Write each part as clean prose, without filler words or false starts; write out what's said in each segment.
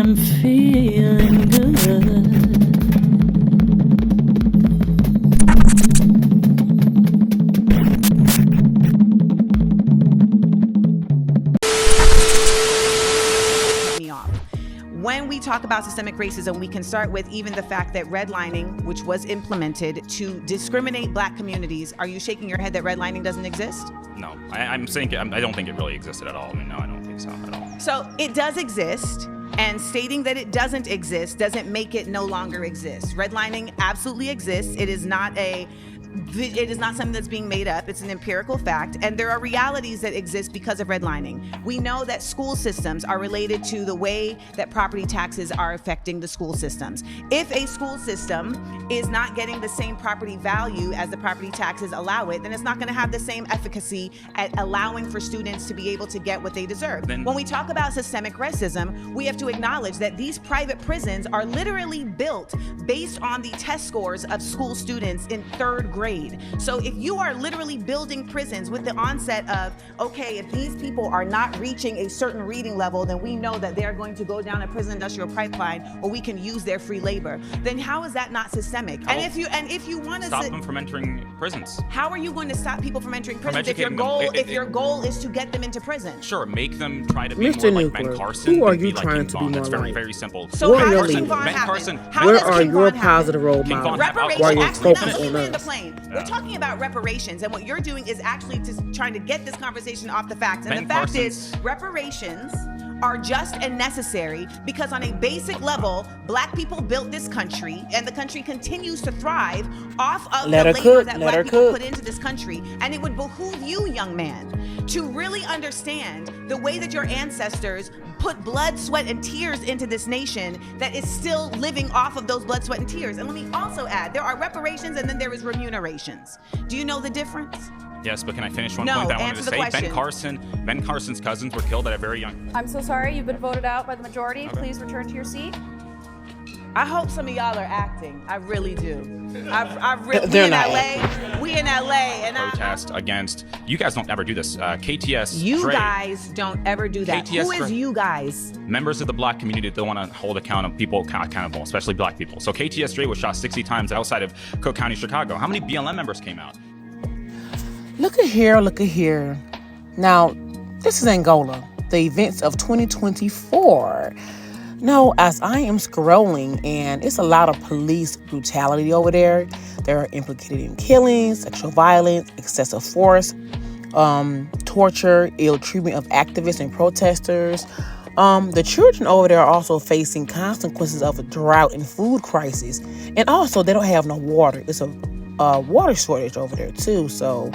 I'm feeling good. When we talk about systemic racism, we can start with even the fact that redlining, which was implemented to discriminate black communities. Are you shaking your head that redlining doesn't exist? No, I'm saying I don't think it really existed at all. I mean, no, I don't think so at all. So it does exist, and stating that it doesn't exist doesn't make it no longer exist. Redlining absolutely exists. It is not something that's being made up. It's an empirical fact, and there are realities that exist because of redlining. We know that school systems are related to the way that property taxes are affecting the school systems. If a school system is not getting the same property value as the property taxes allow it, then it's not going to have the same efficacy at allowing for students to be able to get what they deserve. When we talk about systemic racism, we have to acknowledge that these private prisons are literally built based on the test scores of school students in 3rd grade. So if you are literally building prisons with the onset of, okay, if these people are not reaching a certain reading level, then we know that they're going to go down a prison industrial pipeline, or we can use their free labor. Then how is that not systemic? And if you want to stop them from entering prisons. How are you going to stop people from entering prisons if your goal is to get them into prison? Sure, make them try to be Mr. more like Nuclear, Ben Carson. who are you be like trying King to be Von. more That's very, like? very simple. So What how are your does King leaders? Von Ben happen? Carson. How Where does are King your Von positive role King Von models? had reparations. while you're Actually, focused let me on land the us? plane. We're talking about reparations, and what you're doing is actually just trying to get this conversation off the facts. And the fact is, reparations are just and necessary because on a basic level, black people built this country, and the country continues to thrive off of the labor that black people put into this country. And it would behoove you, young man, to really understand the way that your ancestors put blood, sweat, and tears into this nation that is still living off of those blood, sweat, and tears. And let me also add, there are reparations and then there is remunerations. Do you know the difference? Yes, but can I finish one point that I wanted to say? Ben Carson's cousins were killed at a very young... I'm so sorry, you've been voted out by the majority. Okay. Please return to your seat. I hope some of y'all are acting. I really do. We in LA, and protest against. You guys don't ever do this. KTS. You guys don't ever do that. KTS, who is you guys? Members of the black community that want to hold people accountable, especially black people. So KTS Dre was shot 60 times outside of Cook County, Chicago. How many BLM members came out? Look at here. Now, this is Angola, the events of 2024. No, as I am scrolling, and it's a lot of police brutality over there. They're implicated in killings, sexual violence, excessive force, torture, ill treatment of activists and protesters. The children over there are also facing consequences of a drought and food crisis. And also, they don't have no water. It's a water shortage over there, too. So,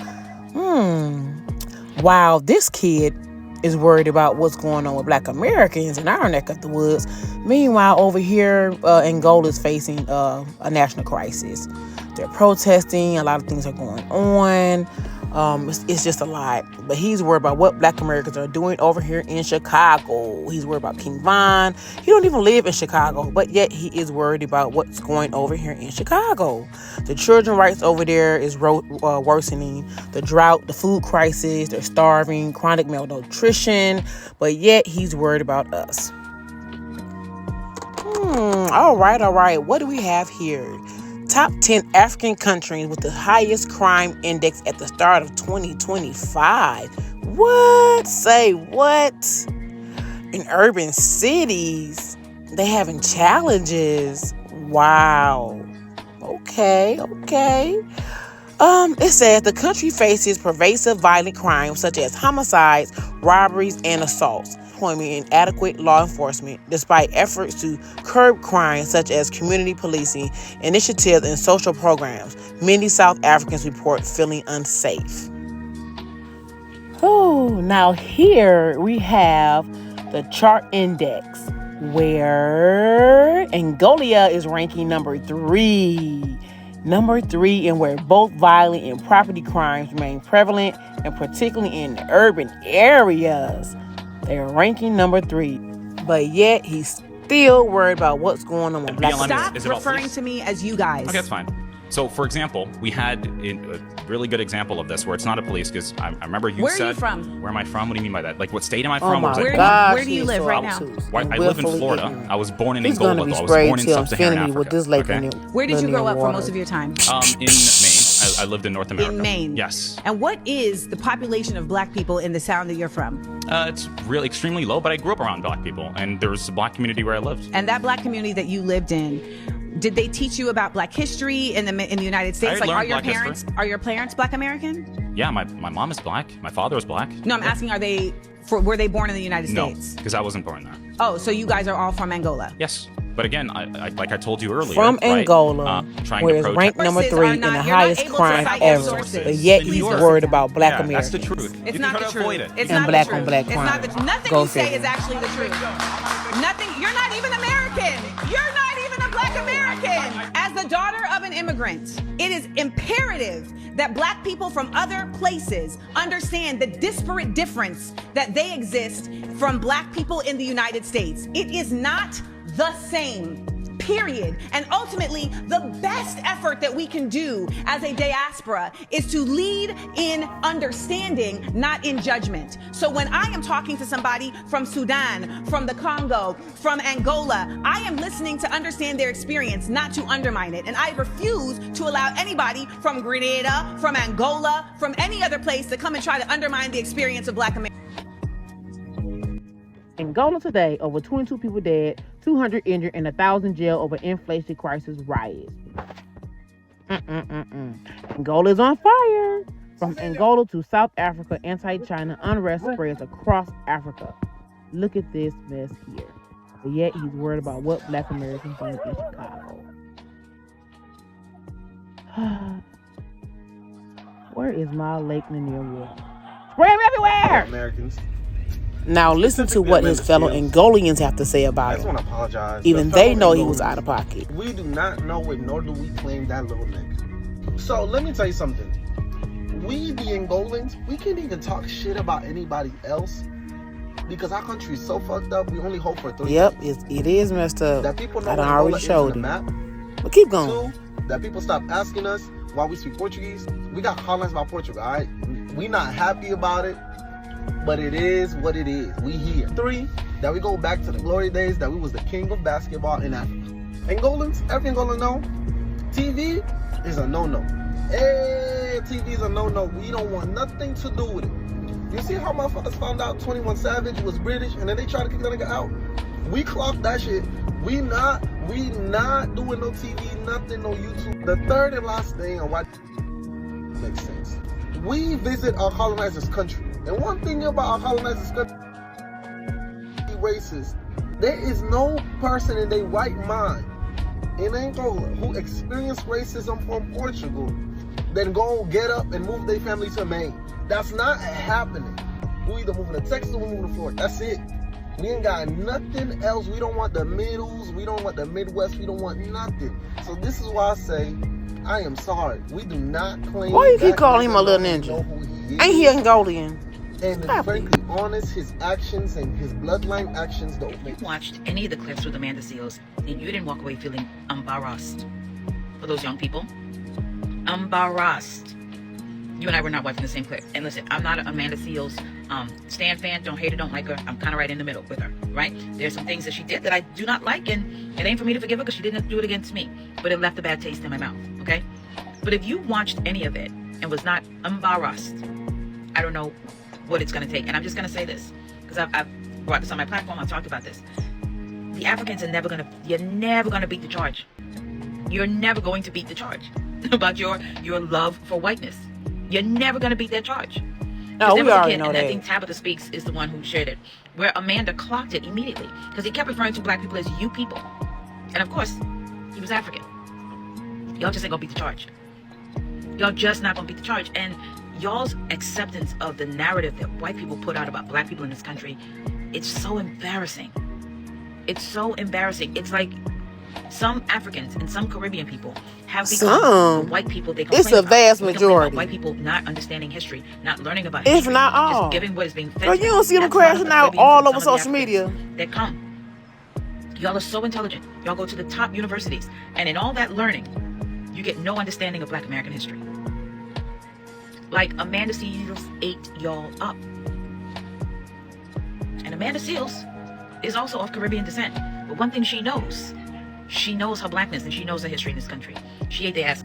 wow, this kid is worried about what's going on with black Americans in our neck of the woods. Meanwhile, over here, Angola is facing a national crisis. They're protesting. A lot of things are going on. It's just a lot. But he's worried about what black Americans are doing over here in Chicago. He's worried about King Von. He don't even live in Chicago, but yet he is worried about what's going over here in Chicago. The children's rights over there is worsening. The drought, the food crisis, they're starving, chronic malnutrition, but yet he's worried about us. All right. What do we have here? Top 10 African countries with the highest crime index at the start of 2025. What? Say what? In urban cities, they having challenges. Wow. Okay. It says the country faces pervasive violent crimes such as homicides, robberies, and assaults. Inadequate law enforcement, despite efforts to curb crime such as community policing, initiatives, and social programs. Many South Africans report feeling unsafe. Now here we have the chart index, where Angola is ranking number 3. And where both violent and property crimes remain prevalent, and particularly in urban areas. They're ranking number 3, but yet he's still worried about what's going on with black. Stop referring to me as you guys. Okay, that's fine. So, for example, we had a really good example of this where it's not a police, because I remember you Where said... are you from? Where am I from? What do you mean by that? Like, what state am I Oh from? my Or gosh, where do you live right now? I live in Florida. I was born in He's Angola, gonna be though. I was sprayed born in till sub-Saharan infinity Africa. with this lake okay? in it. Where did you grow up for water. most of your time? In Maine. I lived in North America. In Maine. Yes. And what is the population of black people in the town that you're from? It's really extremely low, but I grew up around black people, and there was a black community where I lived. And that black community that you lived in, did they teach you about black history in the United States? I Like, are learned your black history. parents black American? Yeah, my mom is black. My father is black. No, I'm asking, were they born in the United No, States? because I wasn't born there. Oh, so you guys are all from Angola? Yes. But again, I like I told you earlier, From right? Angola, Trying where to it's protest. ranked number Sources 3 are in the not- you're not highest able to crime cite ever. sources. But yet In he's New York. worried about black Yeah, Americans. that's the truth. It's You not can the try to avoid truth. it. It's And not black the truth. on black It's not crime. the nothing Go you say figure. is actually the truth. Nothing. You're not even American. You're not even a black American. As the daughter of an immigrant, it is imperative that black people from other places understand the disparate difference that they exist from black people in the United States. It is not the same. Period. And ultimately, the best effort that we can do as a diaspora is to lead in understanding, not in judgment. So when I am talking to somebody from Sudan, from the Congo, from Angola, I am listening to understand their experience, not to undermine it. And I refuse to allow anybody from Grenada, from Angola, from any other place to come and try to undermine the experience of black Americans. Angola today, over 22 people dead, 200 injured, and 1,000 jail over inflation crisis riots. Angola is on fire. From Angola to South Africa, anti-China unrest spreads across Africa. Look at this mess here. But yet he's worried about what black Americans think in Chicago. Where is my Lake Lanier water? Spray them everywhere! Americans. Now listen to what his fellow Angolians have to say I about just him. want to apologize. Even The they fellow know he was Angolans, out of pocket. We do not know it, nor do we claim that little nigga. So let me tell you something. We, the Angolans, we can't even talk shit about anybody else because our country is so fucked up. We only hope for 3 Yep, things. it is messed up. That people know I done Angola already is showed on the it. map. But keep going. 2, that people stop asking us why we speak Portuguese. We got colonized by Portugal, all right? We not happy about it, but it is what it is. We here. 3, that we go back to the glory days that we was the king of basketball in Africa. Angolans, every Angolan know, TV is a no-no. Hey, TV is a no-no. We don't want nothing to do with it. You see how motherfuckers found out 21 Savage was British and then they tried to kick that nigga out? We clocked that shit. We not doing no TV, nothing, no YouTube. The third and last thing on what makes sense. We visit our colonizers' country. And one thing about our colonizers' country, racist. There is no person in their right mind in Angola who experienced racism from Portugal then go get up and move their family to Maine. That's not happening. We either moving to Texas or we moving to Florida. That's it. We ain't got nothing else. We don't want the middles. We don't want the Midwest. We don't want nothing. So this is why I say, I am sorry. We do not claim. Why you keep that calling him a little know ninja? who he is. Ain't he Angolian? And Stop frankly honest, his actions and his bloodline actions don't make sense. Watched any of the clips with Amanda Seals, and you didn't walk away feeling embarrassed. For those young people, embarrassed. You and I were not watching the same clip. And listen, I'm not an Amanda Seals stan fan. Don't hate her, don't like her. I'm kind of right in the middle with her, right? There's some things that she did that I do not like, and it ain't for me to forgive her because she didn't do it against me. But it left a bad taste in my mouth, okay? But if you watched any of it and was not embarrassed, I don't know what it's going to take. And I'm just going to say this, because I've brought this on my platform. I've talked about this. The Africans are never going to, you're never going to beat the charge. You're never going to beat the charge about your love for whiteness. You're never going to beat that charge. No, we already know and that. I think Tabitha Speaks is the one who shared it, where Amanda clocked it immediately because he kept referring to black people as you people. And of course, he was African. Y'all just ain't going to beat the charge. Y'all just not going to beat the charge. And y'all's acceptance of the narrative that white people put out about black people in this country, it's so embarrassing. It's so embarrassing. It's like some Africans and some Caribbean people have become the white people they complain It's a about. vast We complain about majority. white people not understanding history, not learning about If history, not all. just giving what is being fed. Girl, to you don't see them That's one of crashing the out Caribbeans all and over some of the social Africans media. that come. Y'all are so intelligent. Y'all go to the top universities, and in all that learning, you get no understanding of Black American history. Like, Amanda Seales ate y'all up. And Amanda Seales is also of Caribbean descent. But one thing she knows her Blackness, and she knows her history in this country. She ate their ass.